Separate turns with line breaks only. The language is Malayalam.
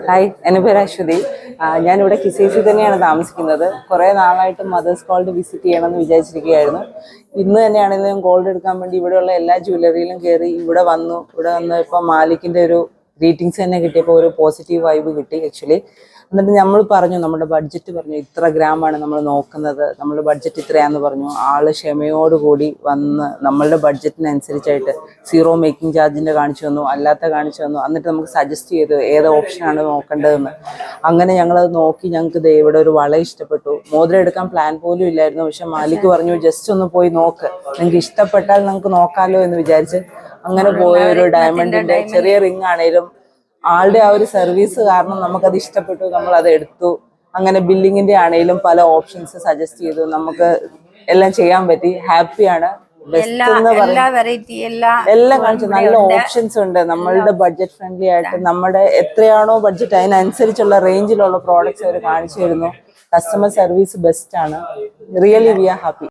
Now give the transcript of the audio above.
ഹായ്, എൻ്റെ പേര് അശ്വതി. ഞാനിവിടെ കിസേസി തന്നെയാണ് താമസിക്കുന്നത്. കുറേ നാളായിട്ട് മദേഴ്സ് ഗോൾഡ് വിസിറ്റ് ചെയ്യണമെന്ന് വിചാരിച്ചിരിക്കുകയായിരുന്നു. ഇന്ന് തന്നെയാണെങ്കിലും ഞാൻ ഗോൾഡ് എടുക്കാൻ വേണ്ടി ഇവിടെയുള്ള എല്ലാ ജ്വല്ലറിയിലും കയറി ഇവിടെ വന്നു ഇപ്പോൾ മാലിക്കിൻ്റെ ഒരു ഗ്രീറ്റിങ്സ് തന്നെ കിട്ടിയപ്പോൾ ഒരു പോസിറ്റീവ് വൈബ് കിട്ടി ആക്ച്വലി. എന്നിട്ട് നമ്മൾ പറഞ്ഞു, നമ്മുടെ ബഡ്ജറ്റ് പറഞ്ഞു, ഇത്ര ഗ്രാമാണ് നമ്മൾ നോക്കുന്നത്, നമ്മുടെ ബഡ്ജറ്റ് ഇത്രയാണെന്ന് പറഞ്ഞു. ആൾ ക്ഷമയോടുകൂടി വന്ന് നമ്മളുടെ ബഡ്ജറ്റിനനുസരിച്ചായിട്ട് സീറോ മേക്കിംഗ് ചാർജിൻ്റെ കാണിച്ചു തന്നു, അല്ലാത്ത കാണിച്ചു തന്നു. എന്നിട്ട് നമുക്ക് സജസ്റ്റ് ചെയ്തു ഏത് ഓപ്ഷനാണ് നോക്കേണ്ടതെന്ന്. അങ്ങനെ ഞങ്ങളത് നോക്കി. ഞങ്ങൾക്ക് ഇവിടെ ഒരു വള ഇഷ്ടപ്പെട്ടു. മോതിരം എടുക്കാൻ പ്ലാൻ പോലും ഇല്ലായിരുന്നു. പക്ഷെ മാലിക് പറഞ്ഞു ജസ്റ്റ് ഒന്ന് പോയി നോക്ക്, നിങ്ങൾക്ക് ഇഷ്ടപ്പെട്ടാൽ നമുക്ക് നോക്കാമല്ലോ എന്ന് വിചാരിച്ച് അങ്ങനെ പോയ ഒരു ഡയമണ്ടിൻ്റെ ചെറിയ റിംഗ് ആണേലും ആളുടെ ആ ഒരു സർവീസ് കാരണം നമുക്കത് ഇഷ്ടപ്പെട്ടു, നമ്മളത് എടുത്തു. അങ്ങനെ ബില്ലിങ്ങിന്റെ ആണെങ്കിലും പല ഓപ്ഷൻസ് സജസ്റ്റ് ചെയ്തു, നമുക്ക് എല്ലാം ചെയ്യാൻ പറ്റി. ഹാപ്പിയാണ്. എല്ലാം കാണിച്ചു. നല്ല ഓപ്ഷൻസ് ഉണ്ട്, നമ്മളുടെ ബഡ്ജറ്റ് ഫ്രണ്ട്ലി ആയിട്ട് നമ്മുടെ എത്രയാണോ ബഡ്ജറ്റ് അതിനനുസരിച്ചുള്ള റേഞ്ചിലുള്ള പ്രോഡക്ട്സ് അവർ കാണിച്ചു തരുന്നു. കസ്റ്റമർ സർവീസ് ബെസ്റ്റ് ആണ്. Really V are happy.